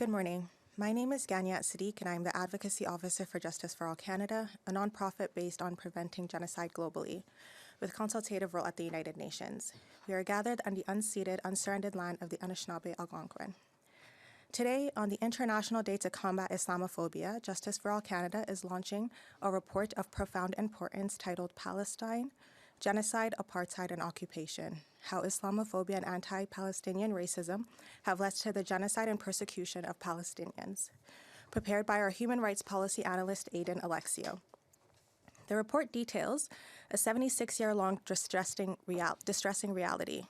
Good morning. My name is Ganiyat Sadiq, and I'm the Advocacy Officer for Justice for All Canada, a nonprofit based on preventing genocide globally, with consultative role at the United Nations. We are gathered on the unceded, unsurrendered land of the Anishinaabe Algonquin. Today, on the International Day to Combat Islamophobia, Justice for All Canada is launching a report of profound importance titled Palestine, Genocide, Apartheid, and Occupation: How Islamophobia and Anti-Palestinian Racism Have Led to the Genocide and Persecution of Palestinians, prepared by our Human Rights Policy Analyst, Aidan Alexio. The report details a 76-year-long distressing reality,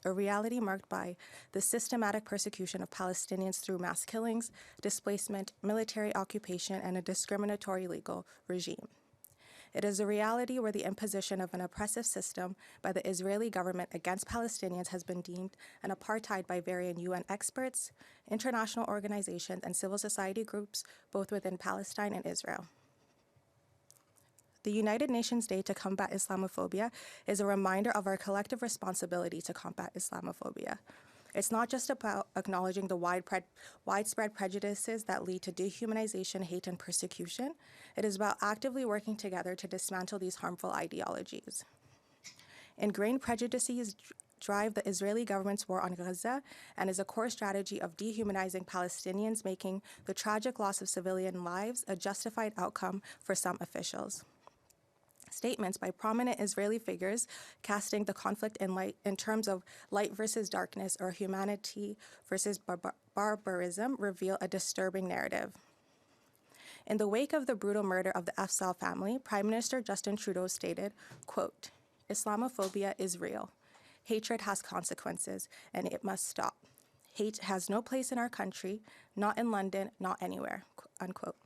a reality marked by the systematic persecution of Palestinians through mass killings, displacement, military occupation, and a discriminatory legal regime. It is a reality where the imposition of an oppressive system by the Israeli government against Palestinians has been deemed an apartheid by varying UN experts, international organizations, and civil society groups, both within Palestine and Israel. The United Nations Day to Combat Islamophobia is a reminder of our collective responsibility to combat Islamophobia. It's not just about acknowledging the widespread prejudices that lead to dehumanization, hate, and persecution. It is about actively working together to dismantle these harmful ideologies. Ingrained prejudices drive the Israeli government's war on Gaza and is a core strategy of dehumanizing Palestinians, making the tragic loss of civilian lives a justified outcome for some officials. Statements by prominent Israeli figures casting the conflict in terms of light versus darkness or humanity versus barbarism reveal a disturbing narrative. In the wake of the brutal murder of the Afzal family, Prime Minister Justin Trudeau stated, quote, "Islamophobia is real. Hatred has consequences, and it must stop. Hate has no place in our country, not in London, not anywhere," unquote.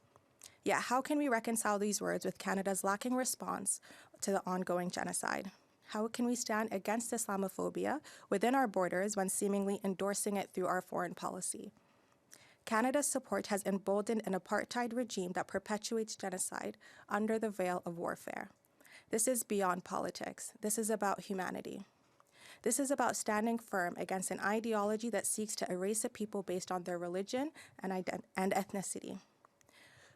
Yet how can we reconcile these words with Canada's lacking response to the ongoing genocide? How can we stand against Islamophobia within our borders when seemingly endorsing it through our foreign policy? Canada's support has emboldened an apartheid regime that perpetuates genocide under the veil of warfare. This is beyond politics. This is about humanity. This is about standing firm against an ideology that seeks to erase a people based on their religion and ethnicity.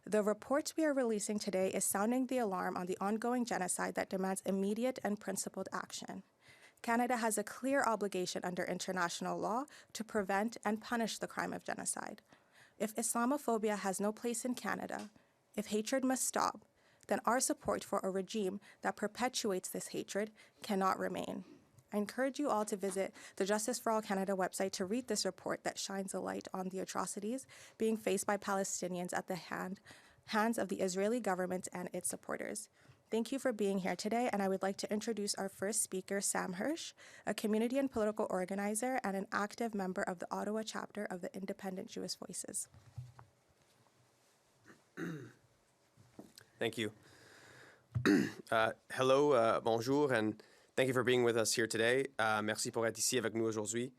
The report we are releasing today is sounding the alarm on the ongoing genocide that demands immediate and principled action. Canada has a clear obligation under international law to prevent and punish the crime of genocide. If Islamophobia has no place in Canada, if hatred must stop, then our support for a regime that perpetuates this hatred cannot remain. I encourage you all to visit the Justice for All Canada website to read this report that shines a light on the atrocities being faced by Palestinians at the hands of the Israeli government and its supporters. Thank you for being here today, and I would like to introduce our first speaker, Sam Hersh, a community and political organizer and an active member of the Ottawa chapter of the Independent Jewish Voices. Thank you. Hello, bonjour, and thank you for being with us here today. Merci pour être ici avec nous aujourd'hui.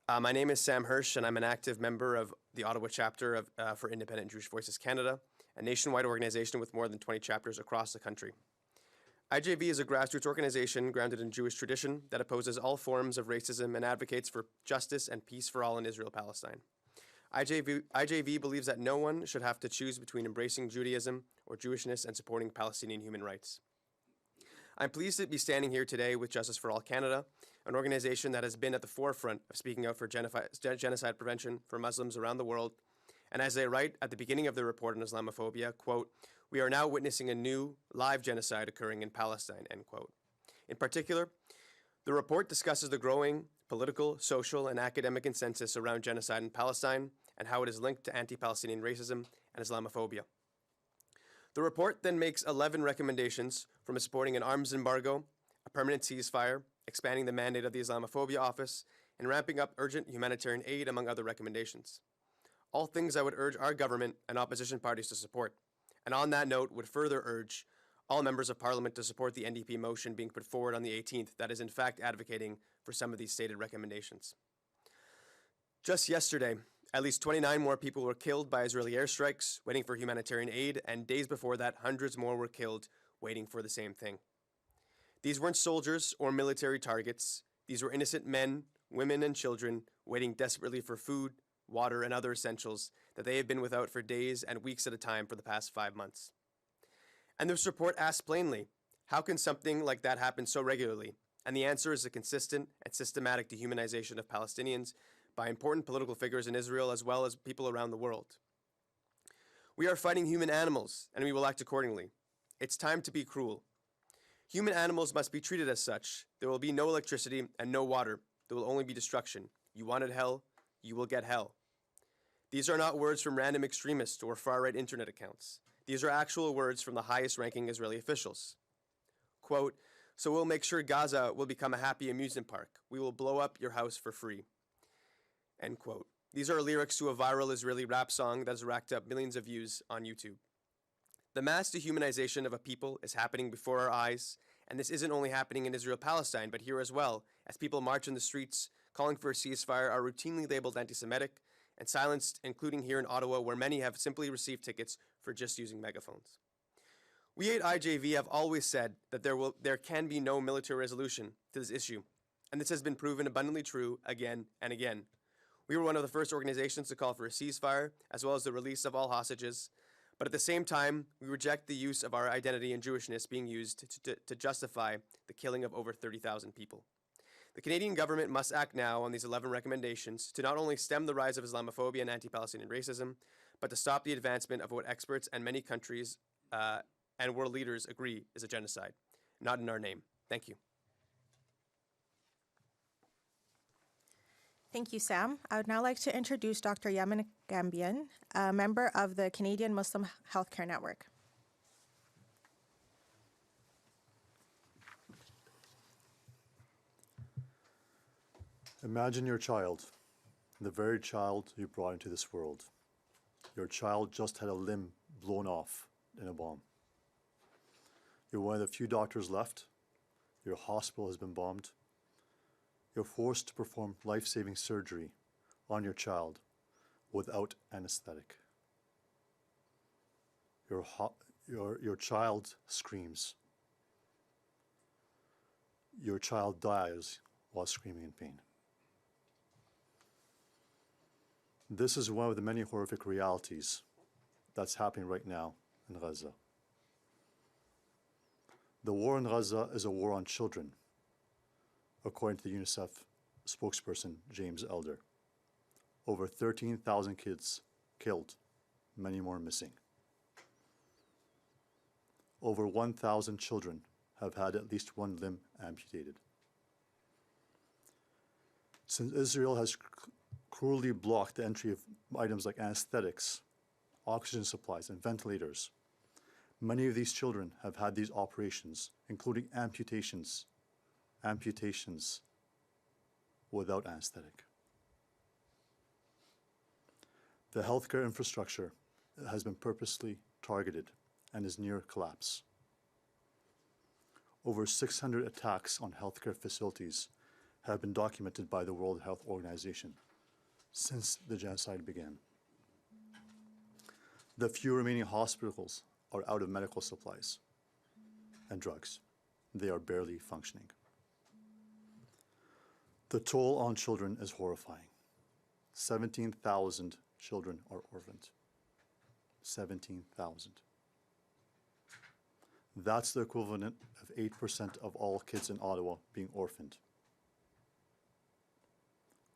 My name is Sam Hersh, and I'm an active member of the Ottawa chapter of, for Independent Jewish Voices Canada, a nationwide organization with more than 20 chapters across the country. IJV is a grassroots organization grounded in Jewish tradition that opposes all forms of racism and advocates for justice and peace for all in Israel-Palestine. IJV believes that no one should have to choose between embracing Judaism or Jewishness and supporting Palestinian human rights. I'm pleased to be standing here today with Justice for All Canada, an organization that has been at the forefront of speaking out for genocide prevention for Muslims around the world. And as they write at the beginning of the report on Islamophobia, quote, "We are now witnessing a new live genocide occurring in Palestine," end quote. In particular, the report discusses the growing political, social, and academic consensus around genocide in Palestine and how it is linked to anti-Palestinian racism and Islamophobia. The report then makes 11 recommendations, from supporting an arms embargo, a permanent ceasefire, expanding the mandate of the Islamophobia Office, and ramping up urgent humanitarian aid, among other recommendations. All things I would urge our government and opposition parties to support. And on that note, would further urge all members of Parliament to support the NDP motion being put forward on the 18th that is in fact advocating for some of these stated recommendations. Just yesterday, at least 29 more people were killed by Israeli airstrikes, waiting for humanitarian aid, and days before that, hundreds more were killed, waiting for the same thing. These weren't soldiers or military targets. These were innocent men, women, and children waiting desperately for food, water, and other essentials that they have been without for days and weeks at a time for the past 5 months. And this report asks plainly, how can something like that happen so regularly? And the answer is a consistent and systematic dehumanization of Palestinians by important political figures in Israel as well as people around the world. We are fighting human animals, and we will act accordingly. It's time to be cruel. Human animals must be treated as such. There will be no electricity and no water. There will only be destruction. You wanted hell, you will get hell. These are not words from random extremists or far-right internet accounts. These are actual words from the highest-ranking Israeli officials. Quote, "So we'll make sure Gaza will become a happy amusement park. We will blow up your house for free." End quote. These are lyrics to a viral Israeli rap song that has racked up millions of views on YouTube. The mass dehumanization of a people is happening before our eyes, and this isn't only happening in Israel-Palestine, but here as well, as people march in the streets calling for a ceasefire are routinely labeled anti-Semitic and silenced, including here in Ottawa, where many have simply received tickets for just using megaphones. We at IJV have always said that there can be no military resolution to this issue, and this has been proven abundantly true again and again. We were one of the first organizations to call for a ceasefire, as well as the release of all hostages, but at the same time, we reject the use of our identity and Jewishness being used to justify the killing of over 30,000 people. The Canadian government must act now on these 11 recommendations to not only stem the rise of Islamophobia and anti-Palestinian racism, but to stop the advancement of what experts and many countries and world leaders agree is a genocide, not in our name. Thank you. Thank you, Sam. I would now like to introduce Dr. Yamen Ghamian, a member of the Canadian Muslim Healthcare Network. Imagine your child, the very child you brought into this world. Your child just had a limb blown off in a bomb. You're one of the few doctors left. Your hospital has been bombed. You're forced to perform life-saving surgery on your child without anesthetic. Your child screams. Your child dies while screaming in pain. This is one of the many horrific realities that's happening right now in Gaza. The war in Gaza is a war on children, according to the UNICEF spokesperson, James Elder. Over 13,000 kids killed, many more missing. Over 1,000 children have had at least one limb amputated. Since Israel has cruelly blocked the entry of items like anesthetics, oxygen supplies, and ventilators, many of these children have had these operations, including amputations without anesthetic. The healthcare infrastructure has been purposely targeted and is near collapse. Over 600 attacks on healthcare facilities have been documented by the World Health Organization since the genocide began. The few remaining hospitals are out of medical supplies and drugs. They are barely functioning. The toll on children is horrifying. 17,000 children are orphaned. 17,000. That's the equivalent of 8% of all kids in Ottawa being orphaned.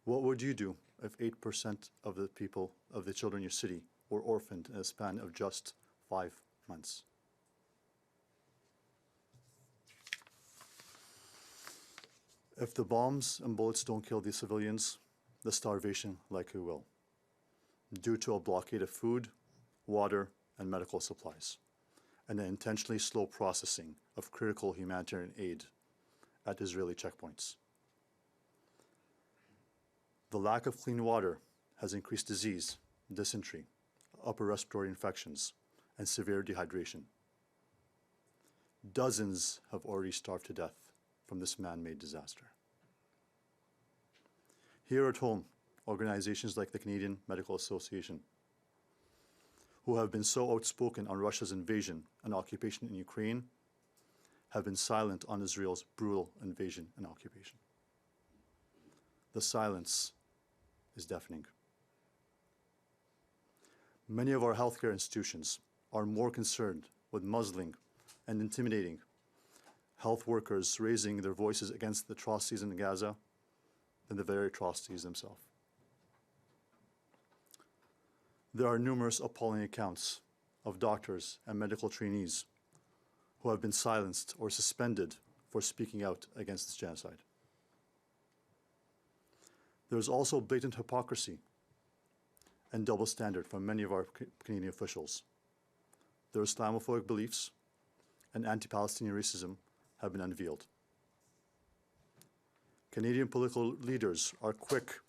What would you do if 8% of the people, of the children in your city, were orphaned in a span of just 5 months? If the bombs and bullets don't kill these civilians, the starvation likely will, due to a blockade of food, water, and medical supplies, and an intentionally slow processing of critical humanitarian aid at Israeli checkpoints. The lack of clean water has increased disease, dysentery, upper respiratory infections, and severe dehydration. Dozens have already starved to death from this man-made disaster. Here at home, organizations like the Canadian Medical Association, who have been so outspoken on Russia's invasion and occupation in Ukraine, have been silent on Israel's brutal invasion and occupation. The silence is deafening. Many of our healthcare institutions are more concerned with muzzling and intimidating health workers raising their voices against the atrocities in Gaza than the very atrocities themselves. There are numerous appalling accounts of doctors and medical trainees who have been silenced or suspended for speaking out against this genocide. There is also blatant hypocrisy and double standard from many of our Canadian officials. Their Islamophobic beliefs and anti-Palestinian racism have been unveiled. Canadian political leaders are quick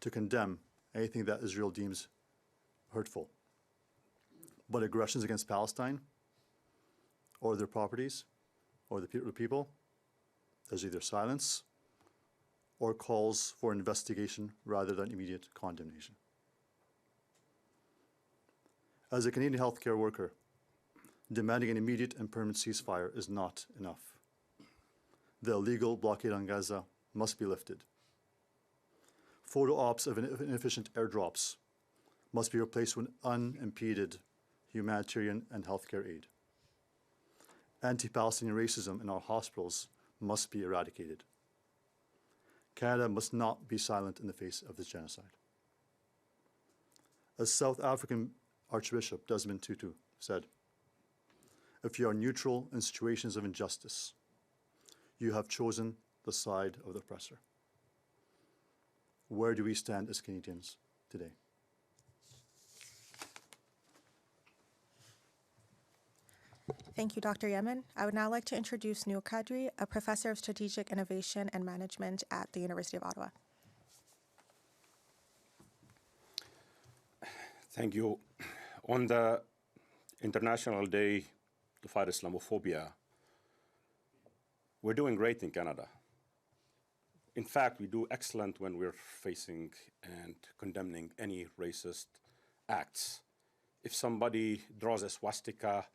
to condemn anything that Israel deems hurtful. But aggressions against Palestine or their properties or the people, there's either silence or calls for investigation rather than immediate condemnation. As a Canadian healthcare worker, demanding an immediate and permanent ceasefire is not enough. The illegal blockade on Gaza must be lifted. Photo ops of inefficient airdrops must be replaced with unimpeded humanitarian and healthcare aid. Anti-Palestinian racism in our hospitals must be eradicated. Canada must not be silent in the face of this genocide. As South African Archbishop Desmond Tutu said, "If you are neutral in situations of injustice, you have chosen the side of the oppressor." Where do we stand as Canadians today? Thank you, Dr. Yamen. I would now like to introduce Nour El Kadri, a professor of strategic innovation and management at the University of Ottawa. Thank you. On the International Day to Fight Islamophobia, we're doing great in Canada. In fact, we do excellent when we're facing and condemning any racist acts. If somebody draws a swastika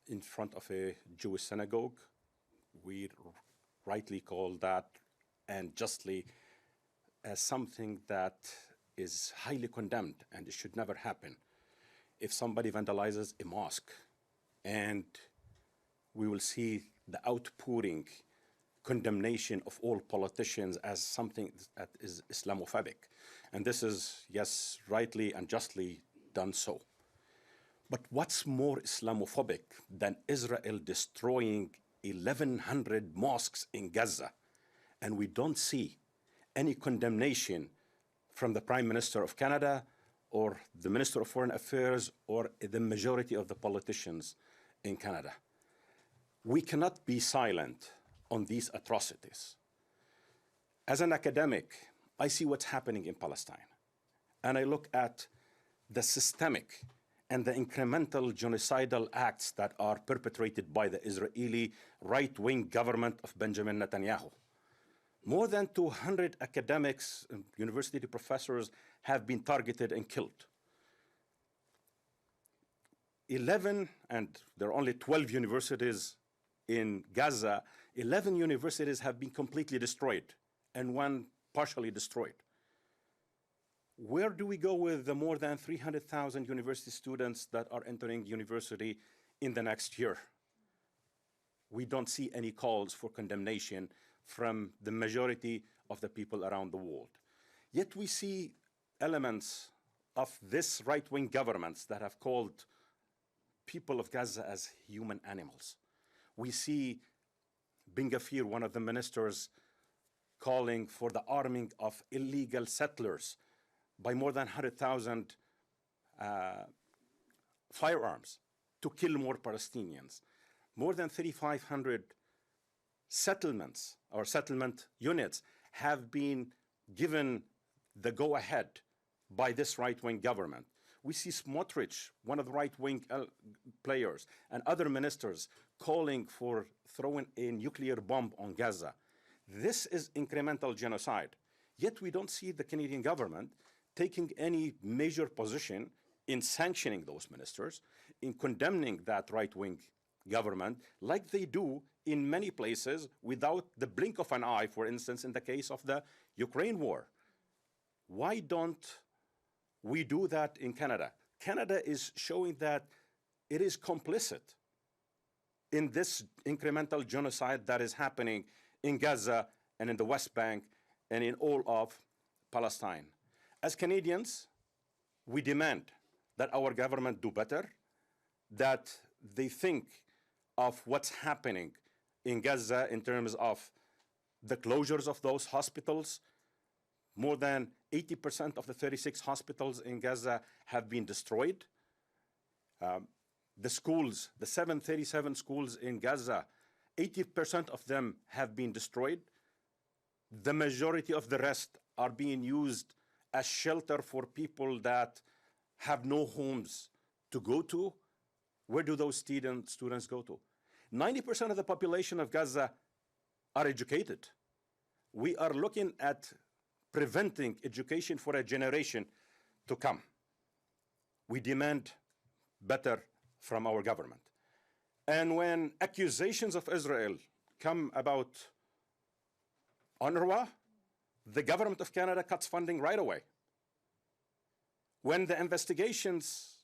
in front of a Jewish synagogue, we rightly call that, and justly, as something that is highly condemned and it should never happen. If somebody vandalizes a mosque, and we will see the outpouring condemnation of all politicians as something that is Islamophobic. And this is, yes, rightly and justly done so. But what's more Islamophobic than Israel destroying 1,100 mosques in Gaza? And we don't see any condemnation from the Prime Minister of Canada or the Minister of Foreign Affairs or the majority of the politicians in Canada. We cannot be silent on these atrocities. As an academic, I see what's happening in Palestine, and I look at the systemic and the incremental genocidal acts that are perpetrated by the Israeli right-wing government of Benjamin Netanyahu. More than 200 academics and university professors have been targeted and killed. 11, and there are only 12 universities in Gaza, 11 universities have been completely destroyed and one partially destroyed. Where do we go with the more than 300,000 university students that are entering university in the next year? We don't see any calls for condemnation from the majority of the people around the world. Yet we see elements of this right-wing governments that have called people of Gaza as human animals. We see Ben Gvir, one of the ministers, calling for the arming of illegal settlers by more than 100,000 firearms to kill more Palestinians. More than 3,500 settlements or settlement units have been given the go-ahead by this right-wing government. We see Smotrich, one of the right-wing players, and other ministers calling for throwing a nuclear bomb on Gaza. This is incremental genocide. Yet we don't see the Canadian government taking any major position in sanctioning those ministers, in condemning that right-wing government, like they do in many places without the blink of an eye, for instance, in the case of the Ukraine war. Why don't we do that in Canada. Canada is showing that it is complicit in this incremental genocide that is happening in Gaza and in the West Bank and in all of Palestine. As Canadians, we demand that our government do better, that they think of what's happening in Gaza in terms of the closures of those hospitals. More than 80% of the 36 hospitals in Gaza have been destroyed. The schools, the 737 schools in Gaza, 80% of them have been destroyed. The majority of the rest are being used as shelter for people that have no homes to go to. Where do those students go to? 90% of the population of Gaza are educated. We are looking at preventing education for a generation to come. We demand better from our government. And when accusations of Israel come about UNRWA, the government of Canada cuts funding right away. When the investigations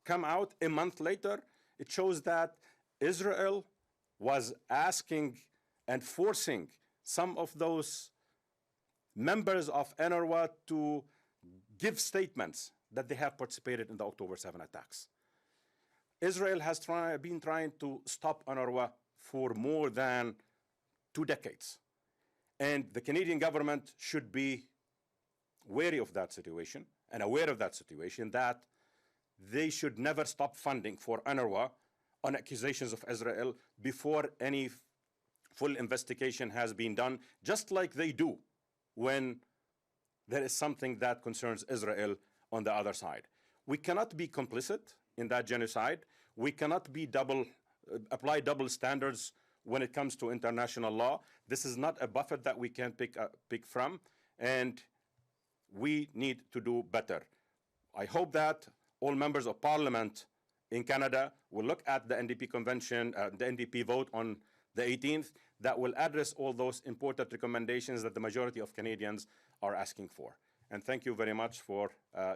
come out a month later, it shows that Israel was asking and forcing some of those members of UNRWA to give statements that they have participated in the October 7 attacks. Israel has been trying to stop UNRWA for more than 2 decades. And the Canadian government should be wary of that situation and aware of that situation, that they should never stop funding for UNRWA on accusations of Israel before any full investigation has been done, just like they do when there is something that concerns Israel on the other side. We cannot be complicit in that genocide. We cannot be apply double standards when it comes to international law. This is not a buffet that we can pick from, and we need to do better. I hope that all members of parliament in Canada will look at the NDP convention, the NDP vote on the 18th, that will address all those important recommendations that the majority of Canadians are asking for. And thank you very much for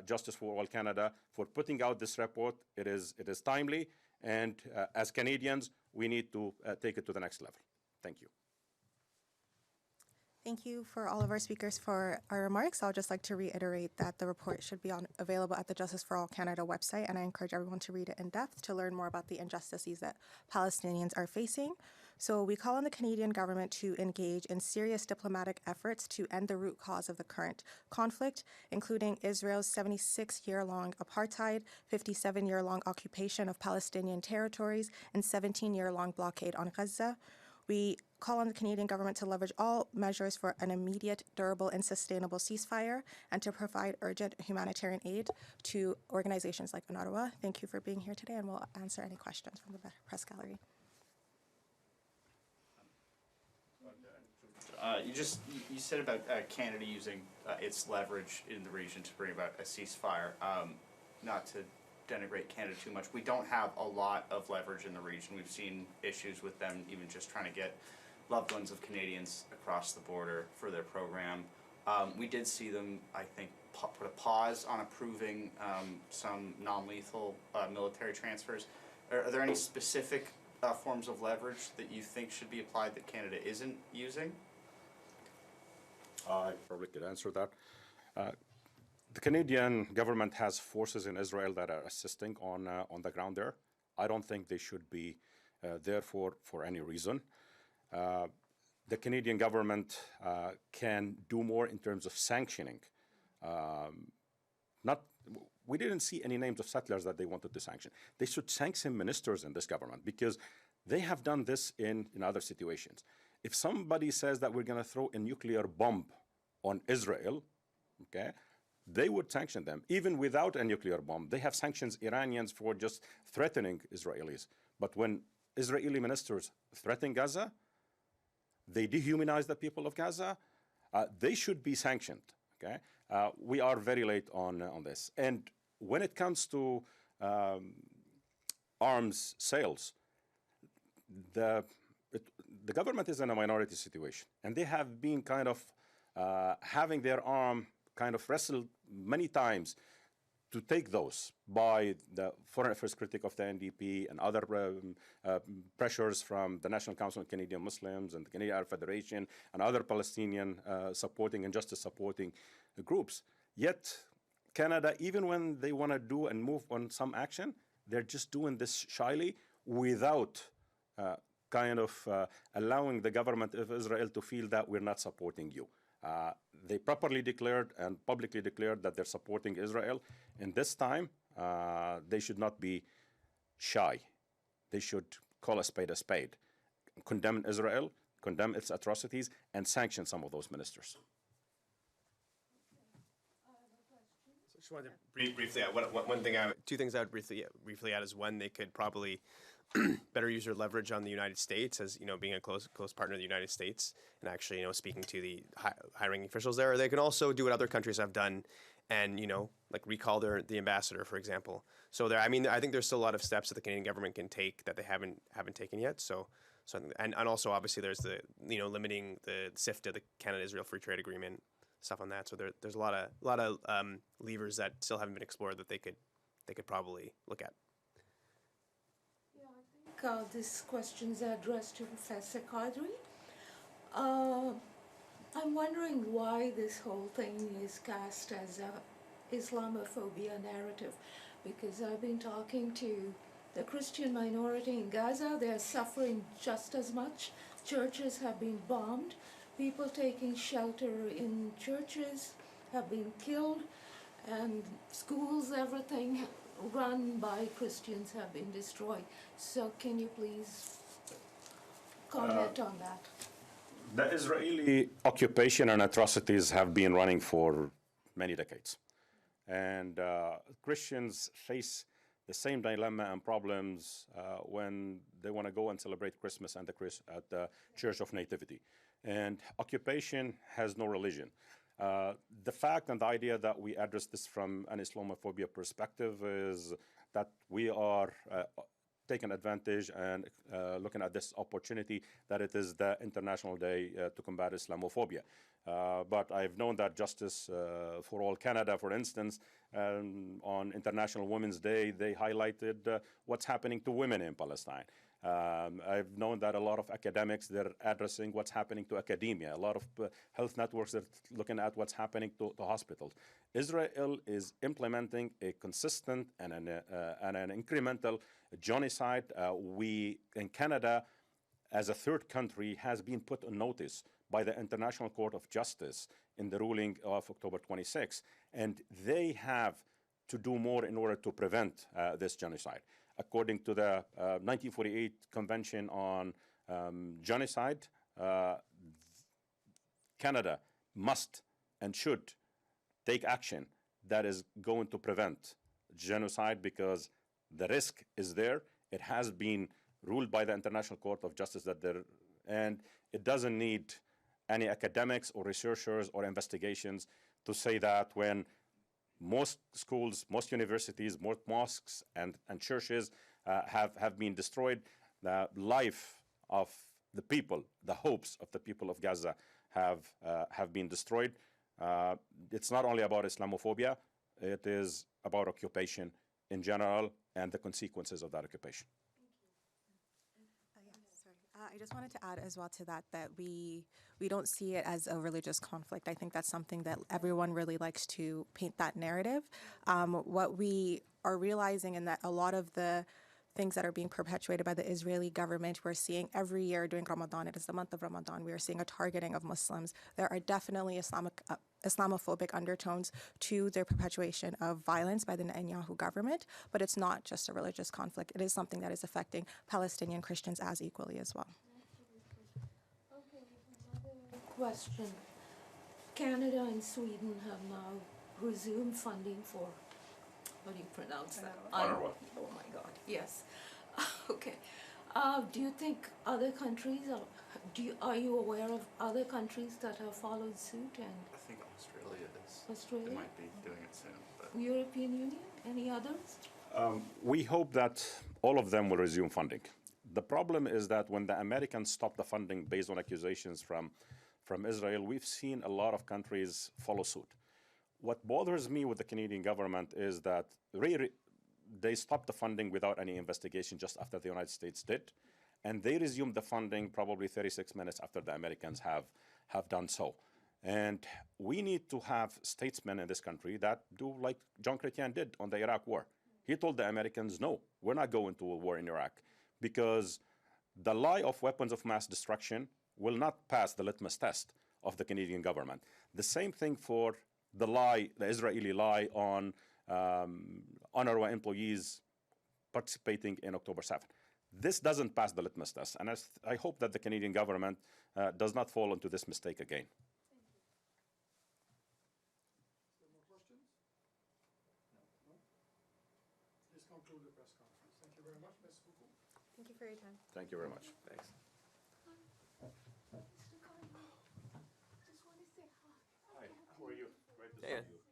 Justice for All Canada for putting out this report. It is timely, and as Canadians, we need to take it to the next level. Thank you. Thank you for all of our speakers for our remarks. I'll just like to reiterate that the report should be available at the Justice for All Canada website, and I encourage everyone to read it in depth to learn more about the injustices that Palestinians are facing. So we call on the Canadian government to engage in serious diplomatic efforts to end the root cause of the current conflict, including Israel's 76-year-long apartheid, 57-year-long occupation of Palestinian territories, and 17-year-long blockade on Gaza. We call on the Canadian government to leverage all measures for an immediate, durable, and sustainable ceasefire, and to provide urgent humanitarian aid to organizations like UNRWA. Thank you for being here today, and we'll answer any questions from the press gallery. You said about Canada using its leverage in the region to bring about a ceasefire. Not to denigrate Canada too much, we don't have a lot of leverage in the region. We've seen issues with them even just trying to get loved ones of Canadians across the border for their program. We did see them, I think, put a pause on approving some non-lethal military transfers. Are there any specific forms of leverage that you think should be applied that Canada isn't using? I probably could answer that. The Canadian government has forces in Israel that are assisting on the ground there. I don't think they should be there for any reason. The Canadian government can do more in terms of sanctioning. We didn't see any names of settlers that they wanted to sanction. They should sanction ministers in this government, because they have done this in other situations. If somebody says that we're going to throw a nuclear bomb on Israel, okay, they would sanction them. Even without a nuclear bomb, they have sanctioned Iranians for just threatening Israelis. But when Israeli ministers threaten Gaza, they dehumanize the people of Gaza, they should be sanctioned, okay? We are very late on this. And when it comes to arms sales, the government is in a minority situation, and they have been kind of having their arm kind of wrestled many times to take those by the foreign affairs critic of the NDP and other pressures from the National Council of Canadian Muslims and the Canadian Arab Federation and other Palestinian supporting and justice supporting groups. Yet Canada, even when they want to do and move on some action, they're just doing this shyly without allowing the government of Israel to feel that we're not supporting you. They properly declared and publicly declared that they're supporting Israel. And this time, they should not be shy. They should call a spade, condemn Israel, condemn its atrocities, and sanction some of those ministers. So I just wanted to briefly add two things I would briefly add is one, they could probably better use their leverage on the United States as, being a close partner of the United States and actually, speaking to the high-ranking officials there. Or they can also do what other countries have done and, like recall the ambassador, for example. So I think there's still a lot of steps that the Canadian government can take that they haven't taken yet. So and also obviously there's the, limiting the SIFTA, the Canada-Israel Free Trade Agreement, stuff on that. So there's a lot of levers that still haven't been explored that they could probably look at. This question is addressed to Professor Kadri. I'm wondering why this whole thing is cast as a Islamophobia narrative, because I've been talking to the Christian minority in Gaza. They're suffering just as much. Churches have been bombed. People taking shelter in churches have been killed, and schools, everything run by Christians have been destroyed. So can you please comment on that? The Israeli occupation and atrocities have been running for many decades. And Christians face the same dilemma and problems when they want to go and celebrate Christmas at the Church of Nativity. And occupation has no religion. The fact and the idea that we address this from an Islamophobia perspective is that we are taking advantage and looking at this opportunity that it is the International Day to combat Islamophobia. But I've known that Justice for All Canada, for instance, on International Women's Day, they highlighted what's happening to women in Palestine. I've known that a lot of academics, they're addressing what's happening to academia. A lot of health networks are looking at what's happening to hospitals. Israel is implementing a consistent and an incremental genocide. We, in Canada, as a third country, has been put on notice by the International Court of Justice in the ruling of October 26. And they have to do more in order to prevent this genocide. According to the 1948 Convention on Genocide, Canada must and should take action that is going to prevent genocide because the risk is there. It has been ruled by the International Court of Justice and it doesn't need any academics or researchers or investigations to say that when most schools, most universities, most mosques and churches have been destroyed, the life of the people, the hopes of the people of Gaza have been destroyed. It's not only about Islamophobia, it is about occupation in general and the consequences of that occupation. I just wanted to add as well to that we don't see it as a religious conflict. I think that's something that everyone really likes to paint that narrative. What we are realizing in that a lot of the things that are being perpetuated by the Israeli government, we're seeing every year during Ramadan, it is the month of Ramadan, we are seeing a targeting of Muslims. There are definitely Islamophobic undertones to their perpetuation of violence by the Netanyahu government, but it's not just a religious conflict. It is something that is affecting Palestinian Christians as equally as well. Okay, another question. Canada and Sweden have now resumed funding for, what do you pronounce that? UNRWA. Oh my God, yes. Okay. Do you think other countries, are you aware of other countries that have followed suit? And I think Australia is. Australia? They might be doing it soon. But European Union? Any others? We hope that all of them will resume funding. The problem is that when the Americans stopped the funding based on accusations from Israel, we've seen a lot of countries follow suit. what bothers me with the Canadian government is that they stopped the funding without any investigation just after the United States did. And they resumed the funding probably 36 minutes after the Americans have done so. And we need to have statesmen in this country that do like John Chrétien did on the Iraq war. He told the Americans, no, we're not going to a war in Iraq, because the lie of weapons of mass destruction will not pass the litmus test of the Canadian government. The same thing for the lie, the Israeli lie on UNRWA employees participating in October 7th. This doesn't pass the litmus test, and I hope that the Canadian government does not fall into this mistake again. More questions? No? Please conclude the press conference. Thank you very much, Ms. Fuku. Thank you for your time. Thank you very much. Thanks. Mr. Carney, just want to say hi. Hi, how are you? Great to Yeah. see you.